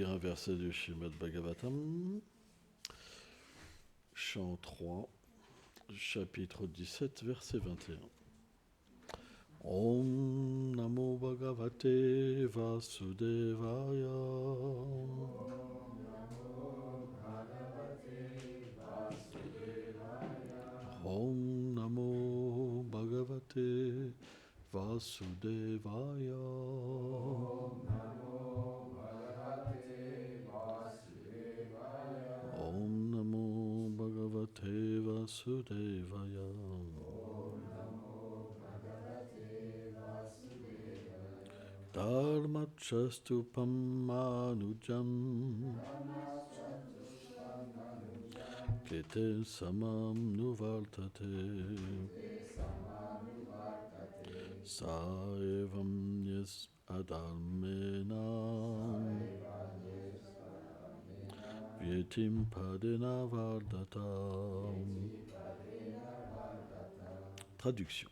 un verset du Srimad Bhagavatam, chant 3, chapitre 17, verset 21. Om Namo Bhagavate Vasudevaya. Om Namo Bhagavate Vasudevaya. Om Namo Bhagavate Vasudevaya. Dharmachastupam manujam Kete samam nuvartate Saevam yes adalmena Vyetim padena vardata. Traduction.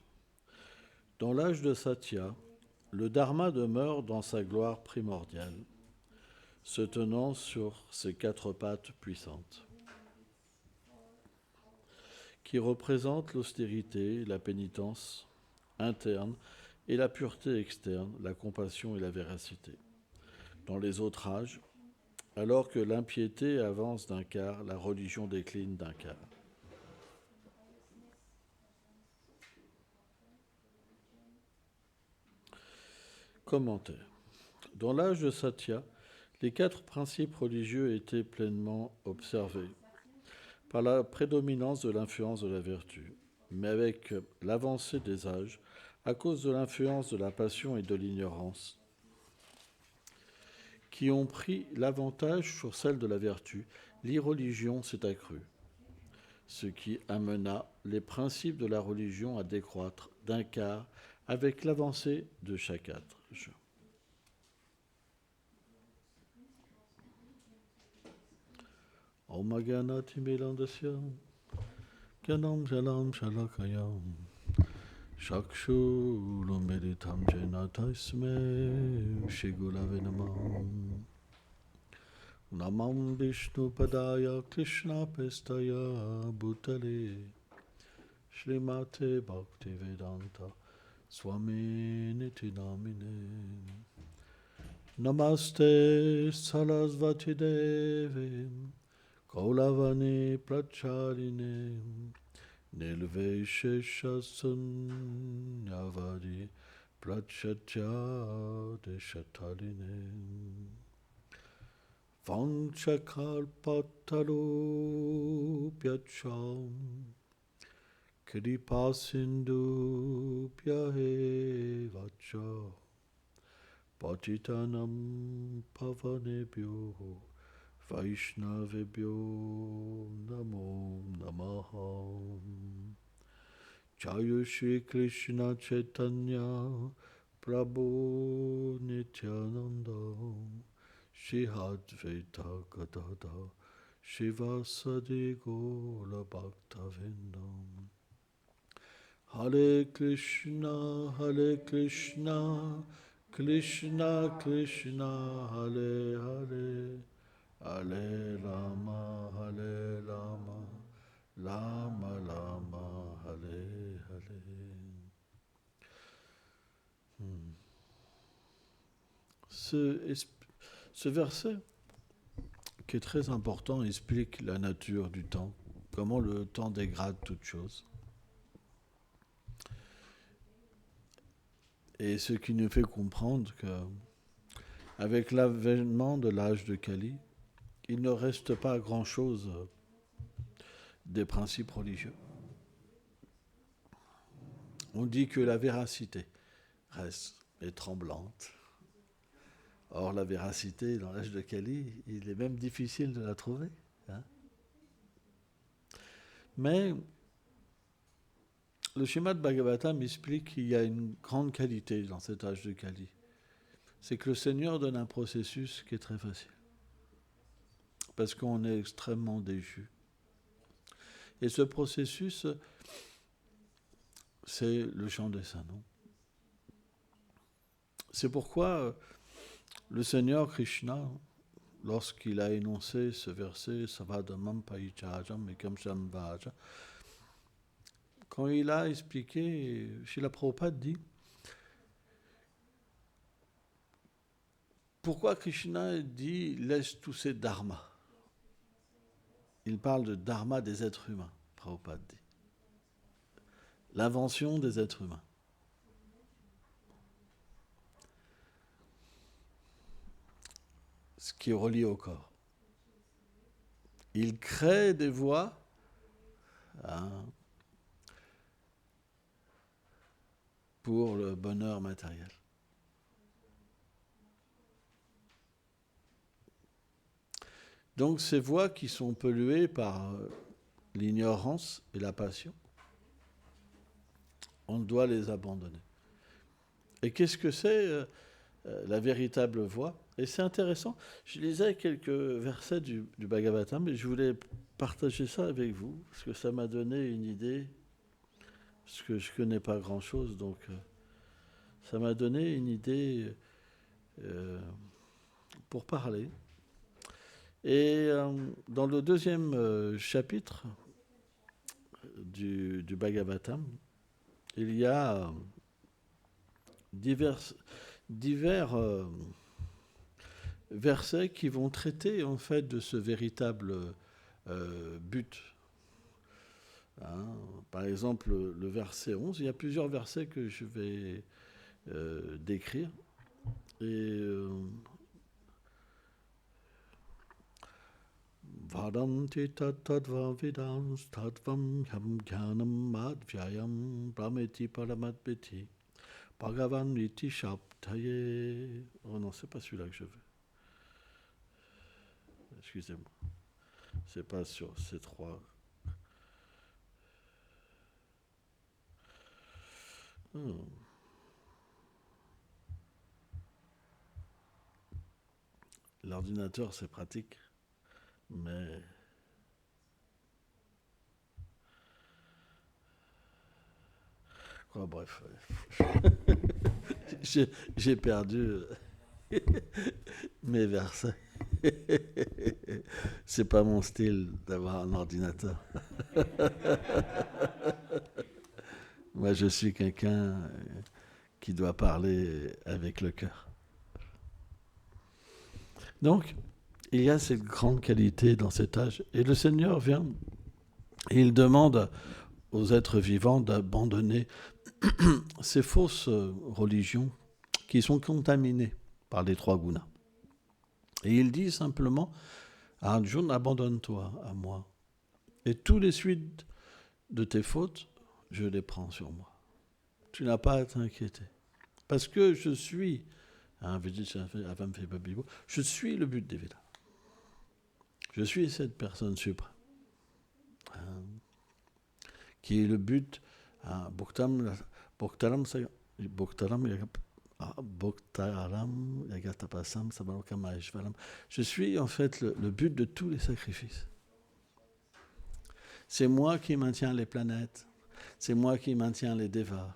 Dans l'âge de Satya, le Dharma demeure dans sa gloire primordiale, se tenant sur ses quatre pattes puissantes, qui représentent l'austérité, la pénitence interne et la pureté externe, la compassion et la véracité. Dans les autres âges, alors que l'impiété avance d'un quart, la religion décline d'un quart. Commentaire. Dans l'âge de Satya, les quatre principes religieux étaient pleinement observés par la prédominance de l'influence de la vertu. Mais avec l'avancée des âges, à cause de l'influence de la passion et de l'ignorance, qui ont pris l'avantage sur celle de la vertu, l'irreligion s'est accrue, ce qui amena les principes de la religion à décroître d'un quart avec l'avancée de chaque âge. Om Gyanati Milandasya Gyanam Jalam Shalakayam Shakshurumeditam Jena Tasme Shigulave Namam Namam Vishnu Padaya Krishna Pestaya Bhutale Shrimate Bhaktivedanta Swami Niti Namine Namaste Sarasvati Devi Kaulavani Pracharine Nilveshesha Sunyavadi Prachatya Deshatarine Vanchakalpatarupyacham Kripasindupyahe vacha Patitanam pavanebhyo Vaishnavebhyo namo namaha. Jaya Shri Krishna Chaitanya Prabhu Nityananda Shri Advaita Gadadhar Shivasadi Gaura Bhaktavindam. Hare Krishna Krishna Krishna Hare Hare Hare Rama Rama Rama Hare Hare. Ce verset, qui est très important, explique la nature du temps, comment le temps dégrade toute chose. Et ce qui nous fait comprendre qu'avec l'avènement de l'âge de Kali, il ne reste pas grand-chose des principes religieux. On dit que la véracité reste mais tremblante. Or, la véracité, dans l'âge de Kali, il est même difficile de la trouver. Mais le Srimad Bhagavatam explique qu'il y a une grande qualité dans cet âge de Kali. C'est que le Seigneur donne un processus qui est très facile. Parce qu'on est extrêmement déchu. Et ce processus, c'est le chant des saints noms. C'est pourquoi le Seigneur Krishna lorsqu'il a énoncé ce verset, Savadamam Paichajam Ekam Shambhaja, quand il a expliqué, Srila Prabhupada dit, pourquoi Krishna dit laisse tous ces dharmas? Il parle de dharma des êtres humains, Prabhupada dit. L'invention des êtres humains. Ce qui est relié au corps. Il crée des voies pour le bonheur matériel. Donc ces voies qui sont polluées par l'ignorance et la passion, on doit les abandonner. Et qu'est-ce que c'est la véritable voie? Et c'est intéressant, je lisais quelques versets du Bhagavatam, mais je voulais partager ça avec vous, parce que ça m'a donné une idée, parce que je ne connais pas grand-chose, donc ça m'a donné une idée pour parler. Et dans le deuxième chapitre du Bhagavatam, il y a divers versets qui vont traiter en fait de ce véritable but. Par exemple, le verset 11, il y a plusieurs versets que je vais décrire. Et Vadanti tattva vidans tattvam yam jnanam madhyayam brahmeti paramadbeti bhagavan iti shabdaye. Oh non, c'est pas celui-là que je veux. Excusez-moi. C'est pas sur ces trois. L'ordinateur, c'est pratique. Mais bref, j'ai perdu mes versets. C'est pas mon style d'avoir un ordinateur. Moi, je suis quelqu'un qui doit parler avec le cœur. Donc, il y a cette grande qualité dans cet âge. Et le Seigneur vient et il demande aux êtres vivants d'abandonner ces fausses religions qui sont contaminées par les trois gunas. Et il dit simplement à Arjuna, abandonne-toi à moi. Et toutes les suites de tes fautes, je les prends sur moi. Tu n'as pas à t'inquiéter. Parce que je suis, je suis le but des Védas. Je suis cette personne suprême, qui est le but. Je suis en fait le but de tous les sacrifices. C'est moi qui maintiens les planètes, c'est moi qui maintiens les devas.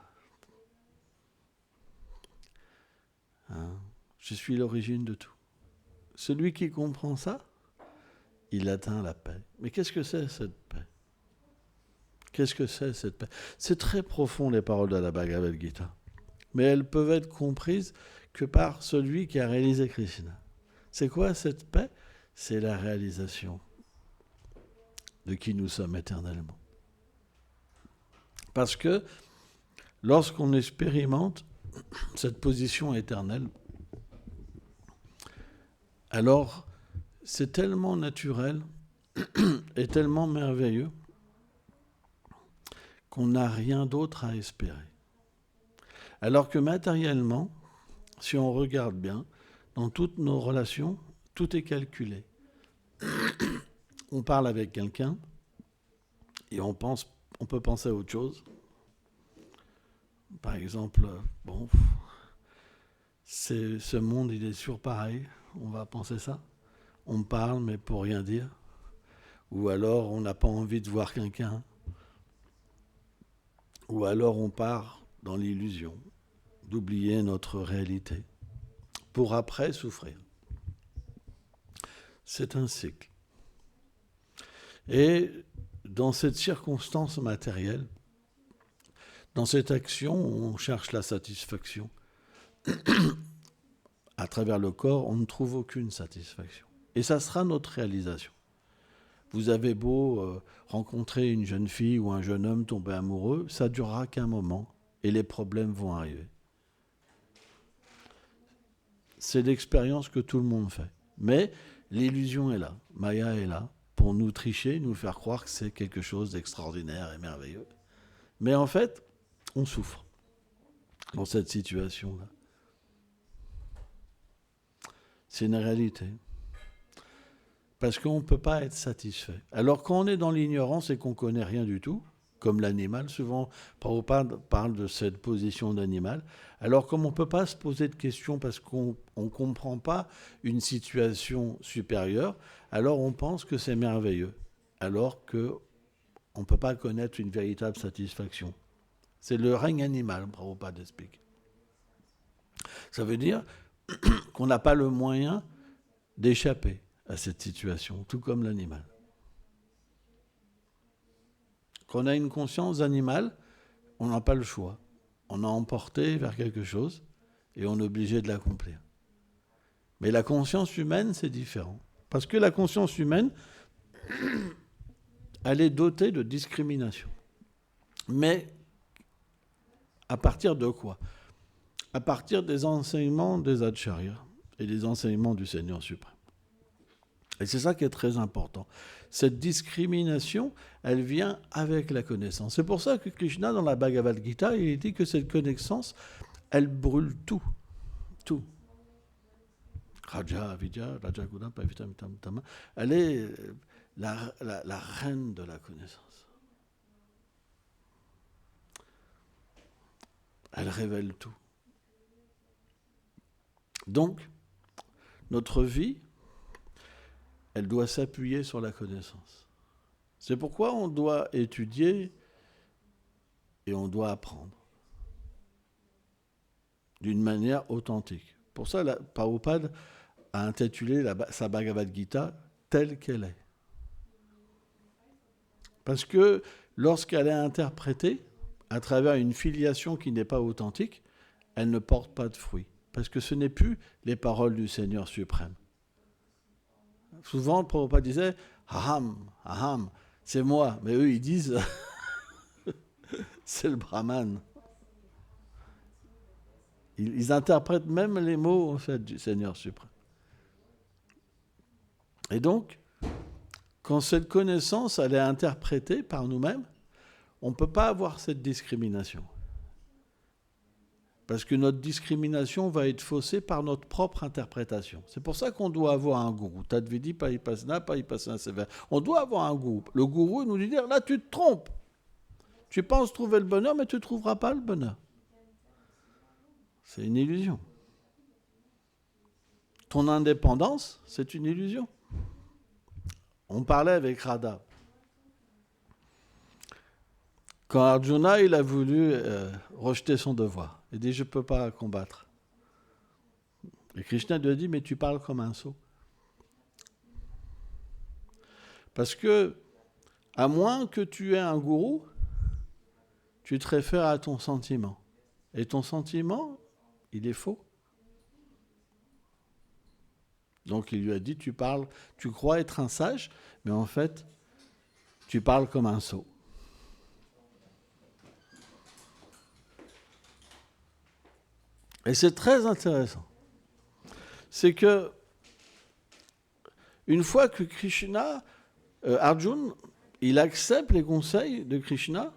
Je suis l'origine de tout. Celui qui comprend ça, il atteint la paix. Mais qu'est-ce que c'est cette paix? Qu'est-ce que c'est cette paix? C'est très profond les paroles de la Bhagavad Gita. Mais elles peuvent être comprises que par celui qui a réalisé Krishna. C'est quoi cette paix? C'est la réalisation de qui nous sommes éternellement. Parce que lorsqu'on expérimente cette position éternelle, alors c'est tellement naturel et tellement merveilleux qu'on n'a rien d'autre à espérer. Alors que matériellement, si on regarde bien, dans toutes nos relations, tout est calculé. On parle avec quelqu'un et on peut penser à autre chose. Par exemple, ce monde, il est toujours pareil. On va penser ça. On parle, mais pour rien dire. Ou alors, on n'a pas envie de voir quelqu'un. Ou alors, on part dans l'illusion d'oublier notre réalité pour après souffrir. C'est un cycle. Et dans cette circonstance matérielle, dans cette action où on cherche la satisfaction, à travers le corps, on ne trouve aucune satisfaction. Et ça sera notre réalisation. Vous avez beau rencontrer une jeune fille ou un jeune homme tombé amoureux, ça ne durera qu'un moment et les problèmes vont arriver. C'est l'expérience que tout le monde fait. Mais l'illusion est là, Maya est là, pour nous tricher, nous faire croire que c'est quelque chose d'extraordinaire et merveilleux. Mais en fait, on souffre dans cette situation-là. C'est une réalité. Parce qu'on ne peut pas être satisfait. Alors quand on est dans l'ignorance et qu'on ne connaît rien du tout, comme l'animal, souvent Prabhupada parle de cette position d'animal, alors comme on ne peut pas se poser de questions parce qu'on ne comprend pas une situation supérieure, alors on pense que c'est merveilleux, alors qu'on ne peut pas connaître une véritable satisfaction. C'est le règne animal, Prabhupada explique. Ça veut dire qu'on n'a pas le moyen d'échapper à cette situation, tout comme l'animal. Quand on a une conscience animale, on n'a pas le choix. On est emporté vers quelque chose et on est obligé de l'accomplir. Mais la conscience humaine, c'est différent. Parce que la conscience humaine, elle est dotée de discrimination. Mais à partir de quoi ? À partir des enseignements des acharyas et des enseignements du Seigneur suprême. Et c'est ça qui est très important. Cette discrimination, elle vient avec la connaissance. C'est pour ça que Krishna, dans la Bhagavad Gita, il dit que cette connaissance, elle brûle tout. Tout. Raja, Avidya, Raja Guna, Pavita, Mitam, elle est la reine de la connaissance. Elle révèle tout. Donc, notre vie, elle doit s'appuyer sur la connaissance. C'est pourquoi on doit étudier et on doit apprendre d'une manière authentique. Pour ça, Prabhupada a intitulé sa Bhagavad Gita telle qu'elle est. Parce que lorsqu'elle est interprétée à travers une filiation qui n'est pas authentique, elle ne porte pas de fruits. Parce que ce n'est plus les paroles du Seigneur suprême. Souvent, le Prabhupada disait « Aham, aham », c'est moi. Mais eux, ils disent « c'est le Brahman ». Ils interprètent même les mots en fait, du Seigneur suprême. Et donc, quand cette connaissance elle est interprétée par nous-mêmes, on ne peut pas avoir cette discrimination. Parce que notre discrimination va être faussée par notre propre interprétation. C'est pour ça qu'on doit avoir un gourou. Tadvidi, Paripasana, Paripasana sévère. On doit avoir un gourou. Le gourou nous dit dire, là tu te trompes. Tu penses trouver le bonheur, mais tu ne trouveras pas le bonheur. C'est une illusion. Ton indépendance, c'est une illusion. On parlait avec Radha. Quand Arjuna il a voulu rejeter son devoir, il dit « je ne peux pas combattre ». Et Krishna lui a dit « mais tu parles comme un sot ». Parce que, à moins que tu aies un gourou, tu te réfères à ton sentiment. Et ton sentiment, il est faux. Donc il lui a dit « tu crois être un sage, mais en fait, tu parles comme un sot ». Et c'est très intéressant. C'est que, une fois que Krishna, Arjuna, il accepte les conseils de Krishna,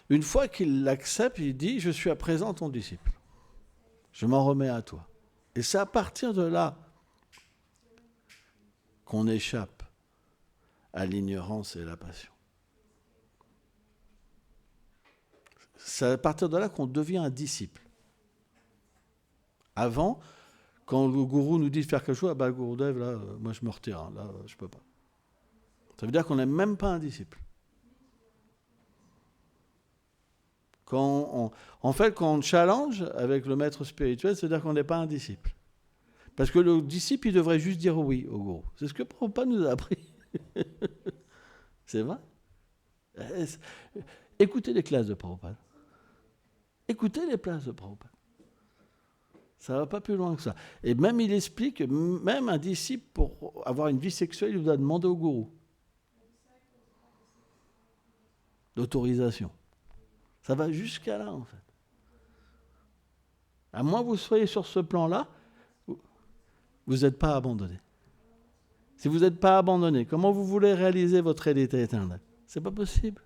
une fois qu'il l'accepte, il dit « je suis à présent ton disciple. Je m'en remets à toi ». Et c'est à partir de là qu'on échappe à l'ignorance et à la passion. C'est à partir de là qu'on devient un disciple. Avant, quand le gourou nous dit de faire quelque chose, le Gurudev, là, moi je me retire, là, je ne peux pas. Ça veut dire qu'on n'est même pas un disciple. En fait, quand on challenge avec le maître spirituel, c'est-à-dire qu'on n'est pas un disciple. Parce que le disciple, il devrait juste dire oui au gourou. C'est ce que Prabhupada nous a appris. C'est vrai. Écoutez les classes de Prabhupada. Écoutez les classes de Prabhupada. Ça ne va pas plus loin que ça. Et même il explique que même un disciple, pour avoir une vie sexuelle, il doit demander au gourou l'autorisation. Ça va jusqu'à là, en fait. À moins que vous soyez sur ce plan-là, vous n'êtes pas abandonné. Si vous n'êtes pas abandonné, comment vous voulez réaliser votre réalité éternelle? C'est pas possible.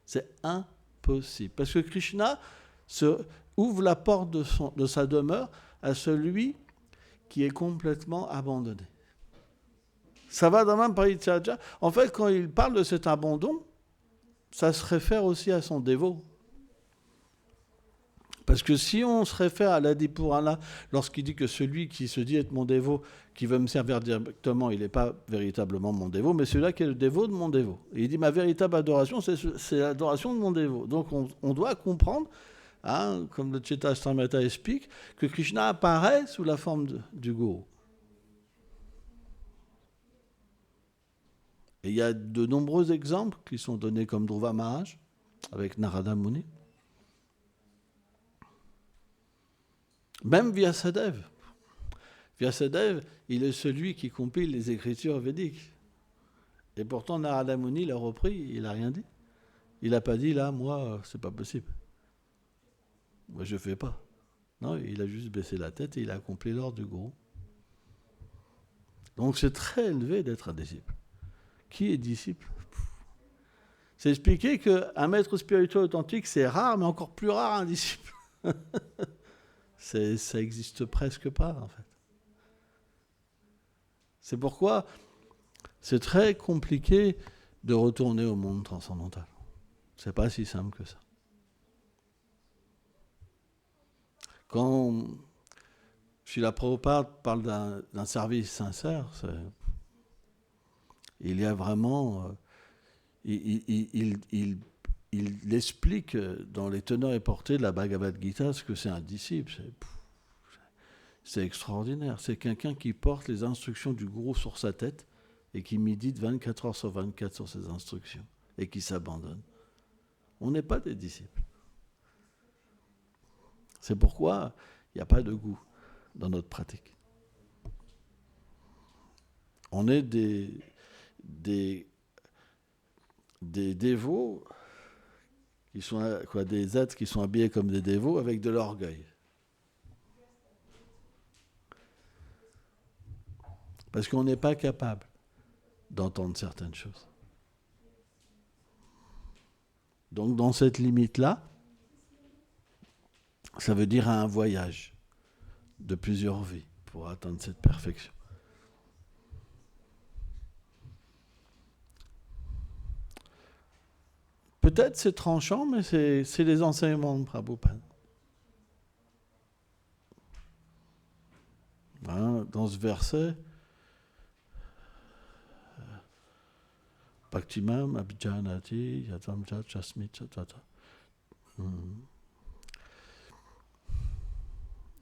C'est impossible. Parce que Krishna ouvre la porte de sa demeure à celui qui est complètement abandonné. Ça va dans le même Parityaja. En fait, quand il parle de cet abandon, ça se réfère aussi à son dévot. Parce que si on se réfère à l'Adipurana, lorsqu'il dit que celui qui se dit être mon dévot, qui veut me servir directement, il n'est pas véritablement mon dévot, mais celui-là qui est le dévot de mon dévot. Et il dit ma véritable adoration, c'est l'adoration de mon dévot. Donc on doit comprendre, hein, comme le Chitta-Astamrita explique, que Krishna apparaît sous la forme du gourou. Et il y a de nombreux exemples qui sont donnés comme Dhruva Maharaj, avec Narada Muni. Même Vyasadeva. Vyasadeva, il est celui qui compile les écritures védiques. Et pourtant, Narada Muni l'a repris, il n'a rien dit. Il n'a pas dit, là, moi, c'est pas possible. Moi, je ne fais pas. Non, il a juste baissé la tête et il a accompli l'ordre du gourou. Donc, c'est très élevé d'être un disciple. Qui est disciple? C'est expliqué qu'un maître spirituel authentique, c'est rare, mais encore plus rare un disciple. Ça n'existe presque pas, en fait. C'est pourquoi c'est très compliqué de retourner au monde transcendantal. C'est pas si simple que ça. Quand Srila Prabhupada parle d'un service sincère, il y a vraiment... il explique dans les teneurs et portées de la Bhagavad Gita ce que c'est un disciple. C'est extraordinaire. C'est quelqu'un qui porte les instructions du gourou sur sa tête et qui médite 24 heures sur 24 sur ses instructions et qui s'abandonne. On n'est pas des disciples. C'est pourquoi il n'y a pas de goût dans notre pratique. On est des dévots qui sont des êtres qui sont habillés comme des dévots avec de l'orgueil. Parce qu'on n'est pas capable d'entendre certaines choses. Donc dans cette limite-là, ça veut dire un voyage de plusieurs vies pour atteindre cette perfection. Peut-être c'est tranchant, mais c'est les enseignements de Prabhupada. Hein, dans ce verset, Bhaktimam abhijanati yatam jat jasmi tata.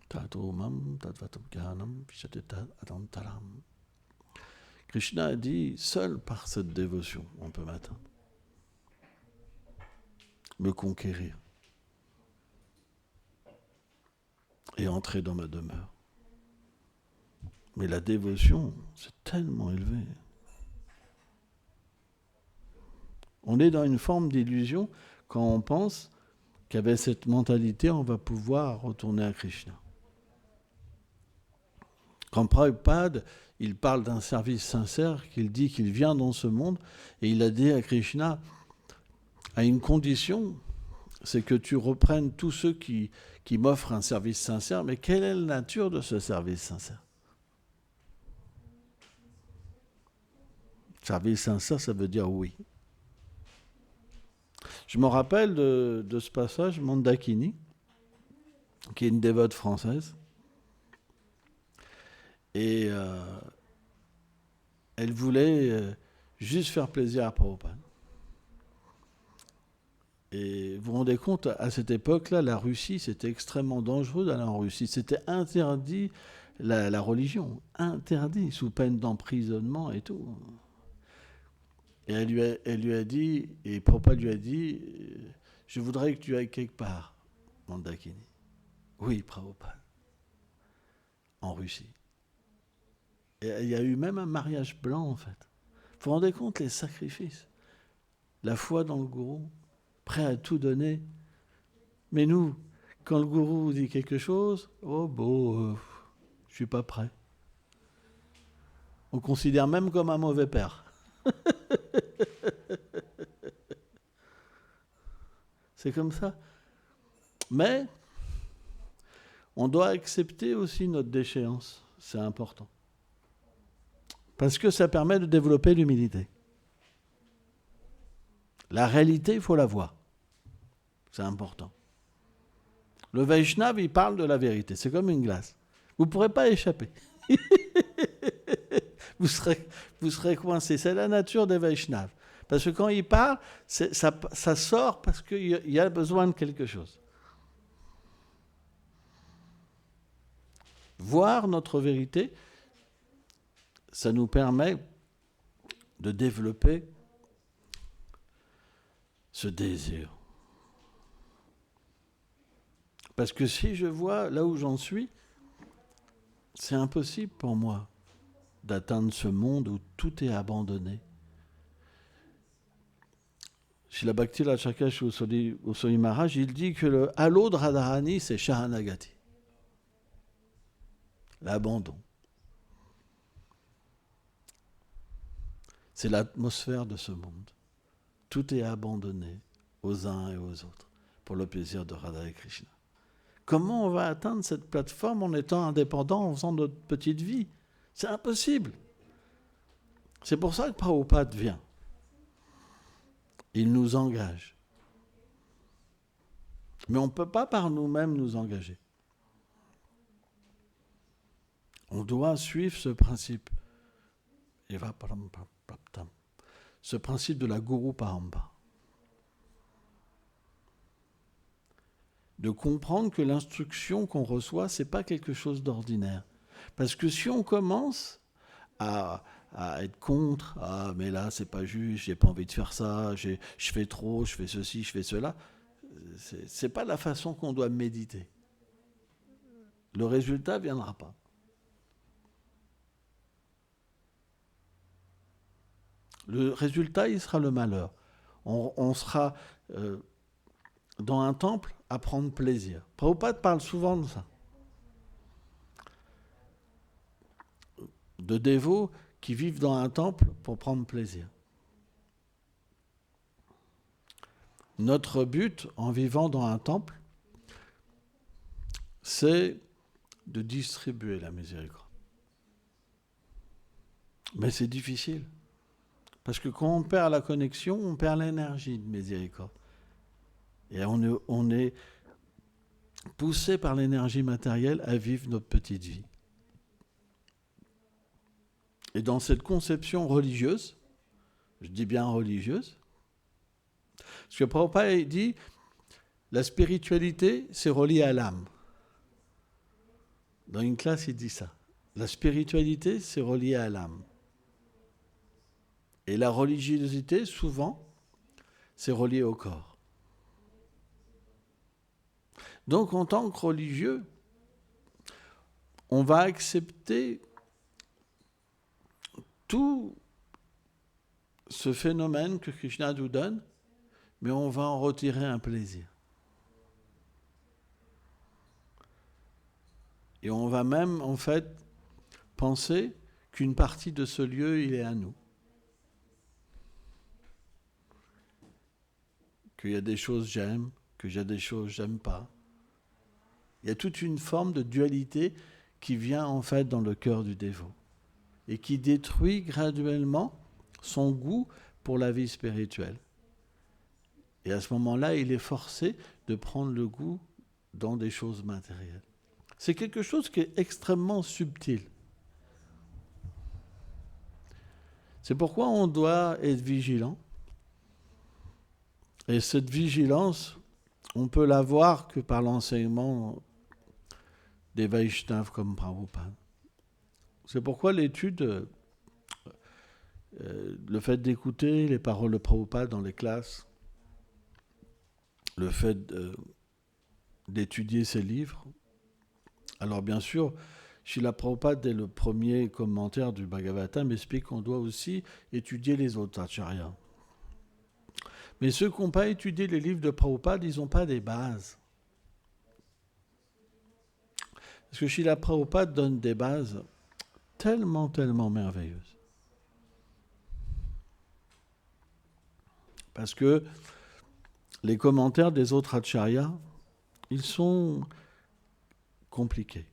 Tatomam tadvatam gyanam vishatita adantaram. Krishna a dit, seul par cette dévotion, on peut m'atteindre. Me conquérir. Et entrer dans ma demeure. Mais la dévotion, c'est tellement élevé. On est dans une forme d'illusion quand on pense qu'avec cette mentalité, on va pouvoir retourner à Krishna. Quand Prabhupada, il parle d'un service sincère, qu'il dit qu'il vient dans ce monde, et il a dit à Krishna, à une condition, c'est que tu reprennes tous ceux qui m'offrent un service sincère, mais quelle est la nature de ce service sincère? Service sincère, ça veut dire oui. Je me rappelle de ce passage, Mandakini, qui est une dévote française, et elle voulait juste faire plaisir à Prabhupada. Et vous vous rendez compte, à cette époque-là, la Russie, c'était extrêmement dangereux d'aller en Russie. C'était interdit, la religion, interdit, sous peine d'emprisonnement et tout. Et elle lui a dit, et Prabhupada lui a dit, je voudrais que tu ailles quelque part, Mandakini. Oui, Prabhupada, en Russie. Et il y a eu même un mariage blanc, en fait. Vous vous rendez compte, les sacrifices, la foi dans le gourou, prêt à tout donner. Mais nous, quand le gourou vous dit quelque chose, oh bon, je suis pas prêt. On considère même comme un mauvais père. C'est comme ça. Mais on doit accepter aussi notre déchéance. C'est important. Parce que ça permet de développer l'humilité. La réalité, il faut la voir. C'est important. Le Vaishnav, il parle de la vérité. C'est comme une glace. Vous ne pourrez pas échapper. vous serez coincé. C'est la nature des Vaishnavas. Parce que quand il parle, ça sort parce qu'il y a besoin de quelque chose. Voir notre vérité, ça nous permet de développer ce désir. Parce que si je vois là où j'en suis, c'est impossible pour moi d'atteindre ce monde où tout est abandonné. Chez la Bhakti Chakash Usoli Maharaj, il dit que le halo de Radharani, c'est Sharanagati. L'abandon. C'est l'atmosphère de ce monde. Tout est abandonné aux uns et aux autres pour le plaisir de Radha et Krishna. Comment on va atteindre cette plateforme en étant indépendant, en faisant notre petite vie? C'est impossible. C'est pour ça que Prabhupada vient. Il nous engage. Mais on ne peut pas par nous-mêmes nous engager. On doit suivre ce principe. Ce principe de la Guru Paramba. De comprendre que l'instruction qu'on reçoit, ce n'est pas quelque chose d'ordinaire. Parce que si on commence à être contre, ah mais là c'est pas juste, j'ai pas envie de faire ça, je fais trop, je fais ceci, je fais cela, c'est pas la façon qu'on doit méditer. Le résultat viendra pas. Le résultat, il sera le malheur. On sera dans un temple à prendre plaisir. Prabhupada parle souvent de ça. De dévots qui vivent dans un temple pour prendre plaisir. Notre but en vivant dans un temple, c'est de distribuer la miséricorde. Mais c'est difficile. Parce que quand on perd la connexion, on perd l'énergie de miséricorde. Et on est poussé par l'énergie matérielle à vivre notre petite vie. Et dans cette conception religieuse, je dis bien religieuse, parce que Prabhupada dit, la spiritualité, c'est relié à l'âme. Dans une classe, il dit ça. La spiritualité, c'est relié à l'âme. Et la religiosité, souvent, c'est relié au corps. Donc, en tant que religieux, on va accepter tout ce phénomène que Krishna nous donne, mais on va en retirer un plaisir. Et on va même, en fait, penser qu'une partie de ce lieu, il est à nous. Qu'il y a des choses que j'aime, qu'il y a des choses que j'aime pas. Il y a toute une forme de dualité qui vient, en fait, dans le cœur du dévot et qui détruit graduellement son goût pour la vie spirituelle. Et à ce moment-là, il est forcé de prendre le goût dans des choses matérielles. C'est quelque chose qui est extrêmement subtil. C'est pourquoi on doit être vigilant Et cette vigilance, on peut l'avoir que par l'enseignement des Vaishnavas comme Prabhupada. C'est pourquoi l'étude, le fait d'écouter les paroles de Prabhupada dans les classes, le fait d'étudier ses livres. Alors bien sûr, Srila Prabhupada, dès le premier commentaire du Bhagavatam, explique qu'on doit aussi étudier les autres acharyas. Mais ceux qui n'ont pas étudié les livres de Prabhupada, ils n'ont pas des bases. Parce que Srila Prabhupada donne des bases tellement, tellement merveilleuses. Parce que les commentaires des autres acharyas, ils sont compliqués.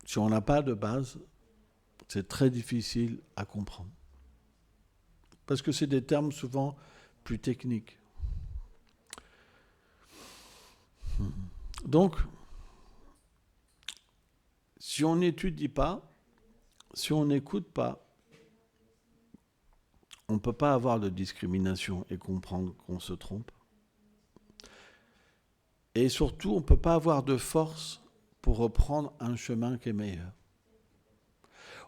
Si on n'a pas de base, c'est très difficile à comprendre. Parce que c'est des termes souvent plus techniques. Donc, si on n'étudie pas, si on n'écoute pas, on ne peut pas avoir de discrimination et comprendre qu'on se trompe. Et surtout, on ne peut pas avoir de force pour reprendre un chemin qui est meilleur.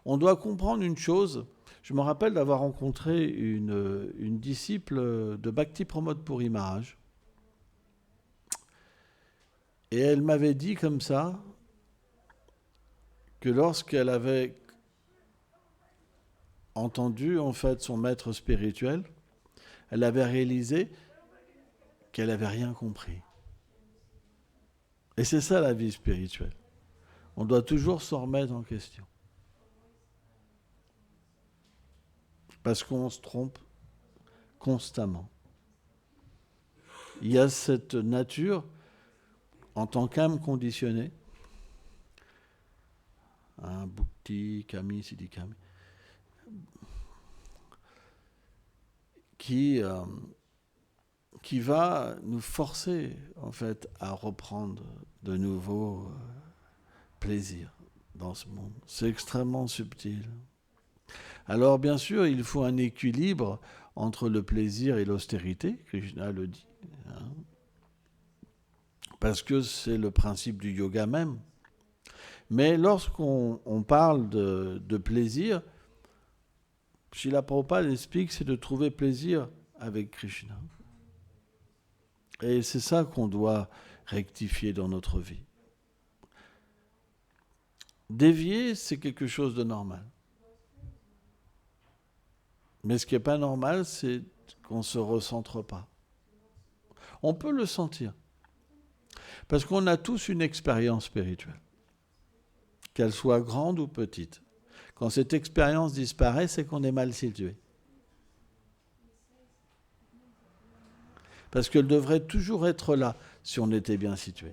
On doit comprendre une chose. Je me rappelle d'avoir rencontré une disciple de Bhakti Pramod Puri Maharaj. Et elle m'avait dit comme ça que lorsqu'elle avait entendu en fait son maître spirituel, elle avait réalisé qu'elle n'avait rien compris. Et c'est ça la vie spirituelle. On doit toujours se remettre en question. Parce qu'on se trompe constamment. Il y a cette nature, en tant qu'âme conditionnée, Bhukti, Kami, Siddhi Kami, qui va nous forcer en fait à reprendre de nouveaux plaisirs dans ce monde. C'est extrêmement subtil. Alors bien sûr, il faut un équilibre entre le plaisir et l'austérité, Krishna le dit, parce que c'est le principe du yoga même. Mais lorsqu'on parle de plaisir, Srila Prabhupada explique, c'est de trouver plaisir avec Krishna. Et c'est ça qu'on doit rectifier dans notre vie. Dévier, c'est quelque chose de normal. Mais ce qui n'est pas normal, c'est qu'on ne se recentre pas. On peut le sentir. Parce qu'on a tous une expérience spirituelle. Qu'elle soit grande ou petite. Quand cette expérience disparaît, c'est qu'on est mal situé. Parce qu'elle devrait toujours être là, si on était bien situé.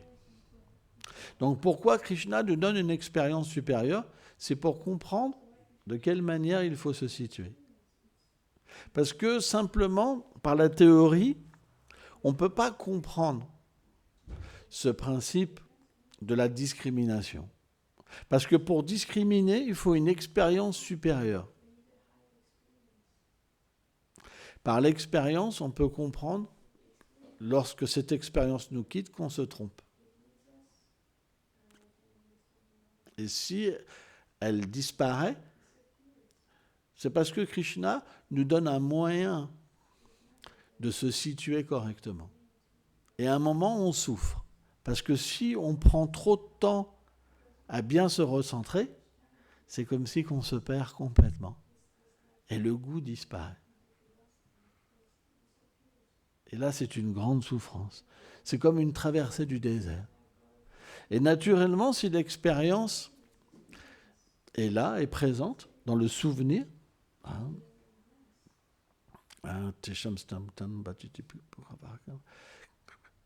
Donc pourquoi Krishna nous donne une expérience supérieure? C'est pour comprendre de quelle manière il faut se situer. Parce que simplement, par la théorie, on ne peut pas comprendre ce principe de la discrimination. Parce que pour discriminer, il faut une expérience supérieure. Par l'expérience, on peut comprendre, lorsque cette expérience nous quitte, qu'on se trompe. Et si elle disparaît, c'est parce que Krishna nous donne un moyen de se situer correctement. Et à un moment, on souffre. Parce que si on prend trop de temps à bien se recentrer, c'est comme si on se perd complètement. Et le goût disparaît. Et là, c'est une grande souffrance. C'est comme une traversée du désert. Et naturellement, si l'expérience est là, est présente, dans le souvenir,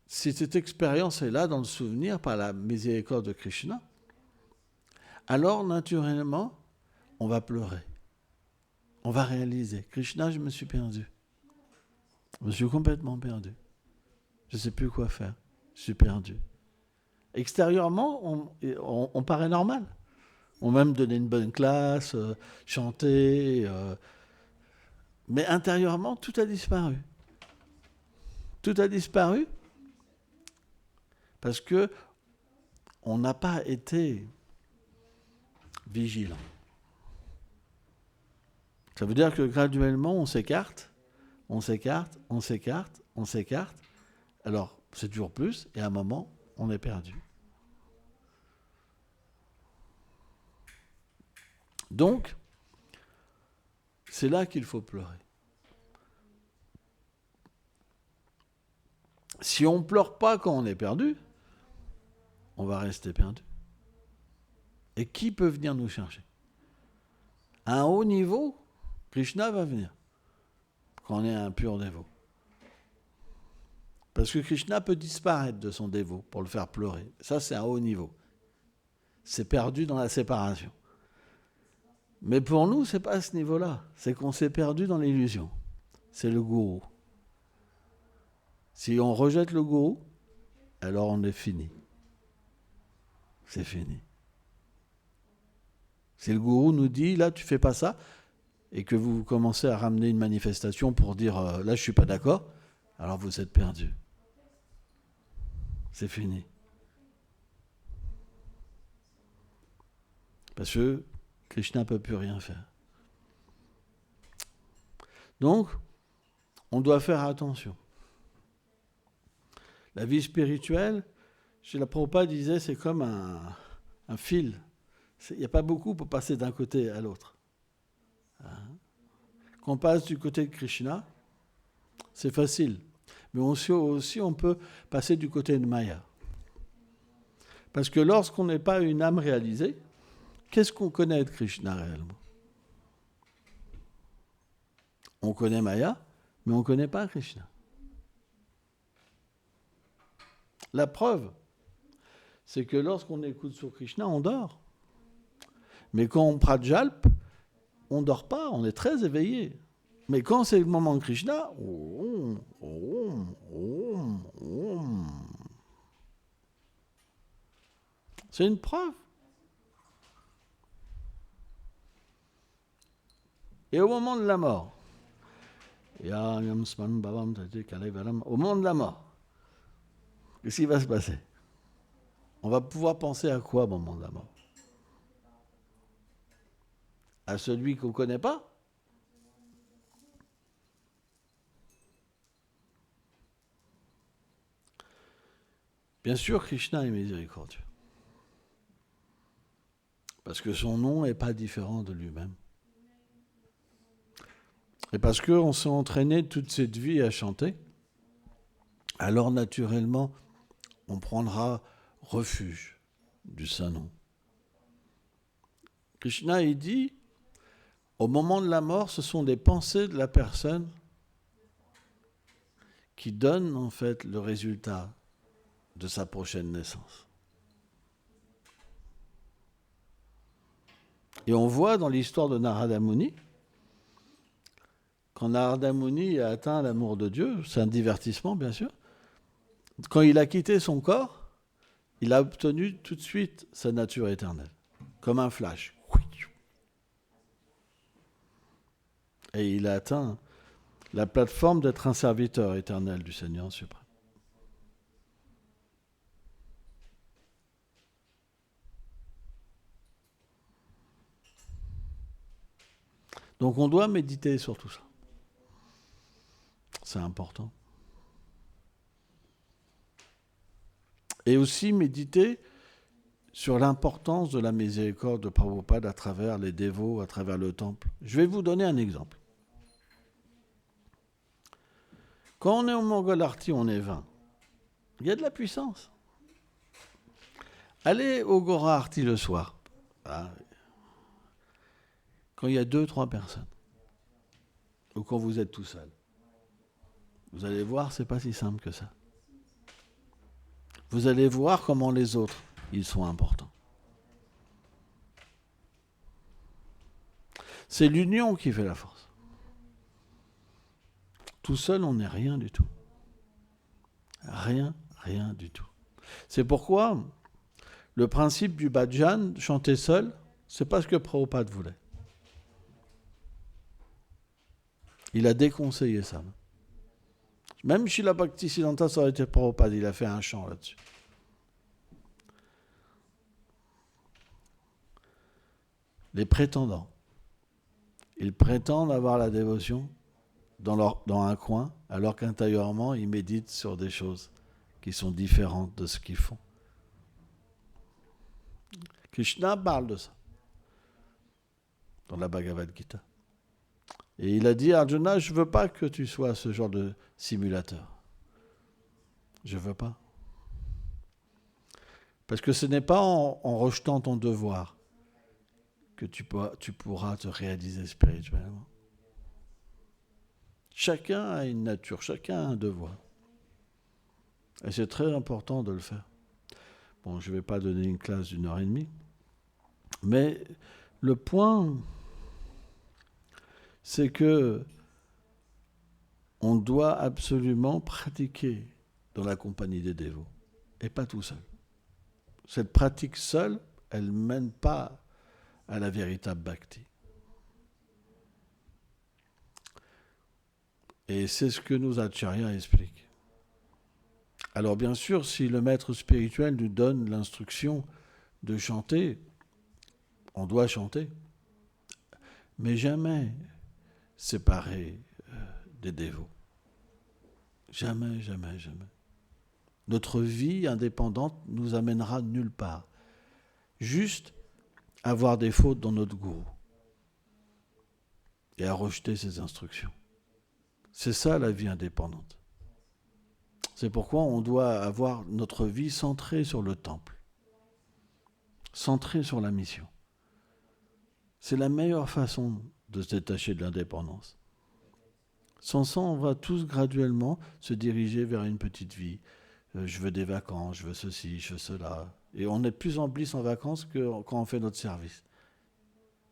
si cette expérience est là, dans le souvenir, par la miséricorde de Krishna, alors naturellement, on va pleurer. On va réaliser, Krishna, je me suis perdu. Je me suis complètement perdu. Je ne sais plus quoi faire. Je suis perdu. Extérieurement, on paraît normal. On va même donner une bonne classe, chanter. Mais intérieurement, tout a disparu. Tout a disparu parce que on n'a pas été vigilant. Ça veut dire que graduellement, on s'écarte. Alors, c'est toujours plus, et à un moment, on est perdu. Donc, c'est là qu'il faut pleurer. Si on ne pleure pas quand on est perdu, on va rester perdu. Et qui peut venir nous chercher ? À un haut niveau, Krishna va venir, quand on est un pur dévot. Parce que Krishna peut disparaître de son dévot pour le faire pleurer. Ça, c'est un haut niveau. C'est perdu dans la séparation. Mais pour nous, ce n'est pas à ce niveau-là. C'est qu'on s'est perdu dans l'illusion. C'est le gourou. Si on rejette le gourou, alors on est fini. C'est fini. Si le gourou nous dit, là, tu fais pas ça, et que vous commencez à ramener une manifestation pour dire, là, je suis pas d'accord, alors vous êtes perdu. C'est fini. Parce que Krishna ne peut plus rien faire. Donc, on doit faire attention. La vie spirituelle, chez la Prabhupada disait, c'est comme un fil. Il n'y a pas beaucoup pour passer d'un côté à l'autre. Quand on passe du côté de Krishna, c'est facile. Mais aussi, on peut passer du côté de Maya. Parce que lorsqu'on n'est pas une âme réalisée, qu'est-ce qu'on connaît de Krishna réellement ? On connaît Maya, mais on ne connaît pas Krishna. La preuve, c'est que lorsqu'on écoute sur Krishna, on dort. Mais quand on prajalp, on ne dort pas, on est très éveillé. Mais quand c'est le moment de Krishna, c'est une preuve. Et au moment de la mort, au moment de la mort, qu'est-ce qui va se passer ? On va pouvoir penser à quoi au moment de la mort ? À celui qu'on ne connaît pas ? Bien sûr, Krishna est miséricordieux. Parce que son nom n'est pas différent de lui-même. Et parce qu'on s'est entraîné toute cette vie à chanter, alors naturellement, on prendra refuge du Saint-Nom. Krishna, il dit, au moment de la mort, ce sont des pensées de la personne qui donnent en fait le résultat de sa prochaine naissance. Et on voit dans l'histoire de Narada Muni, quand Narada Muni a atteint l'amour de Dieu, c'est un divertissement bien sûr, quand il a quitté son corps, il a obtenu tout de suite sa nature éternelle, comme un flash. Et il a atteint la plateforme d'être un serviteur éternel du Seigneur suprême. Donc on doit méditer sur tout ça. C'est important. Et aussi méditer sur l'importance de la miséricorde de Prabhupada à travers les dévots, à travers le temple. Je vais vous donner un exemple. Quand on est au Mongol Arti, on est 20. Il y a de la puissance. Allez au Gora Arti le soir. Quand il y a 2-3 personnes. Ou quand vous êtes tout seul. Vous allez voir, c'est pas si simple que ça. Vous allez voir comment les autres, ils sont importants. C'est l'union qui fait la force. Tout seul, on n'est rien du tout. Rien du tout. C'est pourquoi le principe du bhajan, chanter seul, c'est pas ce que Prabhupada voulait. Il a déconseillé ça. Même Srila Bhaktisiddhanta Saraswati Prabhupada, il a fait un chant là-dessus. Les prétendants, ils prétendent avoir la dévotion dans un coin, alors qu'intérieurement, ils méditent sur des choses qui sont différentes de ce qu'ils font. Krishna parle de ça dans la Bhagavad Gita. Et il a dit à Arjuna, je ne veux pas que tu sois ce genre de simulateur. Je ne veux pas. Parce que ce n'est pas en rejetant ton devoir que tu pourras te réaliser spirituellement. Chacun a une nature, chacun a un devoir. Et c'est très important de le faire. Bon, je ne vais pas donner une classe d'1h30, mais le point, c'est que on doit absolument pratiquer dans la compagnie des dévots, et pas tout seul. Cette pratique seule, elle ne mène pas à la véritable bhakti. Et c'est ce que nos acharyas expliquent. Alors bien sûr, si le maître spirituel nous donne l'instruction de chanter, on doit chanter, mais jamais séparer des dévots. Jamais, jamais, jamais. Notre vie indépendante nous amènera nulle part. Juste avoir des fautes dans notre gourou et à rejeter ses instructions. C'est ça la vie indépendante. C'est pourquoi on doit avoir notre vie centrée sur le temple, centrée sur la mission. C'est la meilleure façon de se détacher de l'indépendance. Sans ça, on va tous graduellement se diriger vers une petite vie. Je veux des vacances, je veux ceci, je veux cela. Et on est de plus en plus en vacances que quand on fait notre service.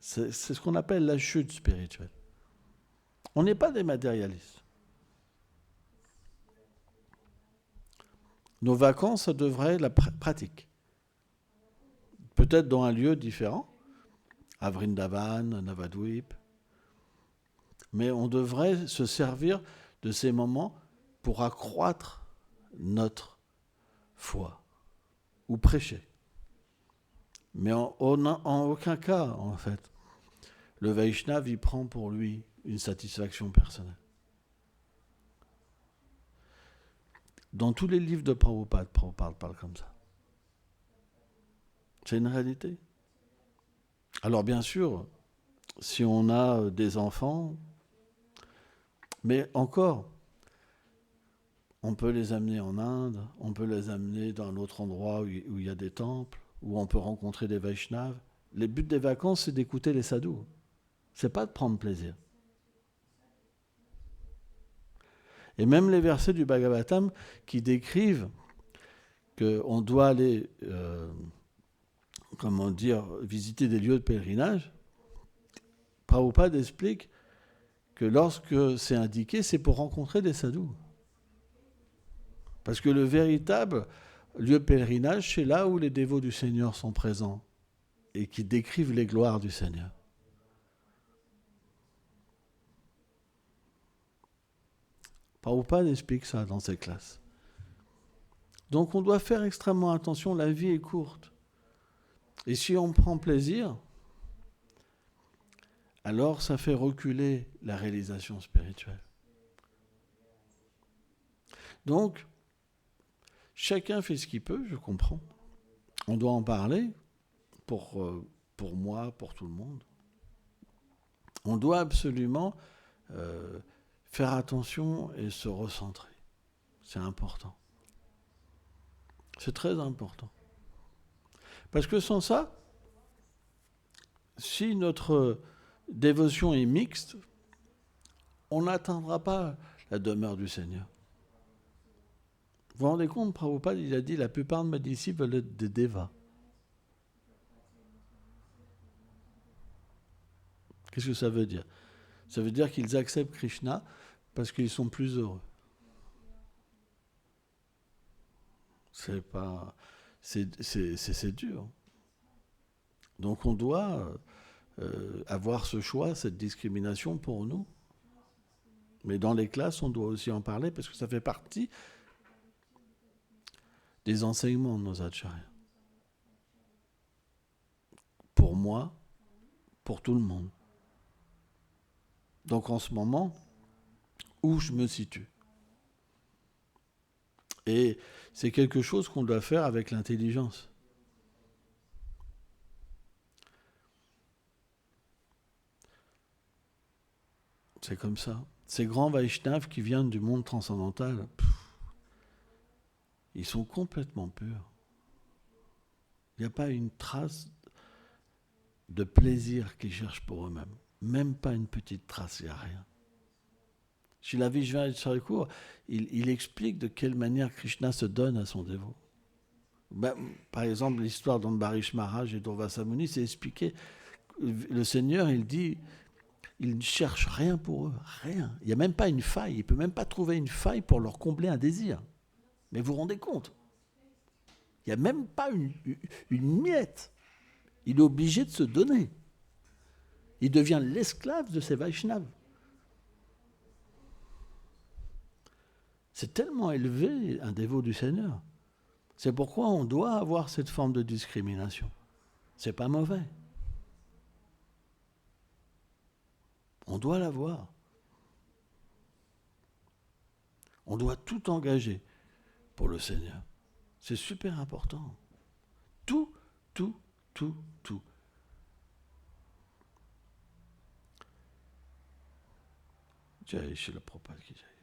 C'est ce qu'on appelle la chute spirituelle. On n'est pas des matérialistes. Nos vacances, ça devrait être la pratique. Peut-être dans un lieu différent, à Vrindavan, à Navadvip. Mais on devrait se servir de ces moments pour accroître notre foi ou prêcher. Mais en aucun cas, en fait, le Vaishnava y prend pour lui une satisfaction personnelle. Dans tous les livres de Prabhupada, Prabhupada parle comme ça. C'est une réalité. Alors bien sûr, si on a des enfants, mais encore, on peut les amener en Inde, on peut les amener dans un autre endroit où il y a des temples, où on peut rencontrer des Vaishnavas. Le but des vacances, c'est d'écouter les sadhus. C'est pas de prendre plaisir. Et même les versets du Bhagavatam qui décrivent qu'on doit aller, visiter des lieux de pèlerinage, Prabhupada explique que lorsque c'est indiqué, c'est pour rencontrer des sadhus. Parce que le véritable lieu de pèlerinage, c'est là où les dévots du Seigneur sont présents et qui décrivent les gloires du Seigneur. Prabhupada explique ça dans ses classes. Donc on doit faire extrêmement attention, la vie est courte. Et si on prend plaisir, alors ça fait reculer la réalisation spirituelle. Donc, chacun fait ce qu'il peut, je comprends. On doit en parler pour moi, pour tout le monde. On doit absolument faire attention et se recentrer. C'est important. C'est très important. Parce que sans ça, si notre dévotion est mixte, on n'atteindra pas la demeure du Seigneur. Vous vous rendez compte, Prabhupada, il a dit, la plupart de mes disciples veulent être des devas. Qu'est-ce que ça veut dire ? Ça veut dire qu'ils acceptent Krishna parce qu'ils sont plus heureux. C'est dur. Donc on doit avoir ce choix, cette discrimination pour nous. Mais dans les classes, on doit aussi en parler parce que ça fait partie des enseignements de nos acharyas. Pour moi, pour tout le monde. Donc en ce moment, où je me situe. Et c'est quelque chose qu'on doit faire avec l'intelligence. C'est comme ça. Ces grands Vaishnavas qui viennent du monde transcendantal, ils sont complètement purs. Il n'y a pas une trace de plaisir qu'ils cherchent pour eux-mêmes. Même pas une petite trace, il n'y a rien. Srila Vishwanath Thakur, il explique de quelle manière Krishna se donne à son dévot. Par exemple, l'histoire d'Ambarish Maharaj et d'Urvasa Muni, c'est expliqué. Le Seigneur, il dit, il ne cherche rien pour eux, rien. Il n'y a même pas une faille, il ne peut même pas trouver une faille pour leur combler un désir. Mais vous vous rendez compte? Il n'y a même pas une miette. Il est obligé de se donner. Il devient l'esclave de ces Vaishnavas. C'est tellement élevé, un dévot du Seigneur. C'est pourquoi on doit avoir cette forme de discrimination. C'est pas mauvais. On doit l'avoir. On doit tout engager pour le Seigneur. C'est super important. Tout. Jai Srila Prabhupada ki jai.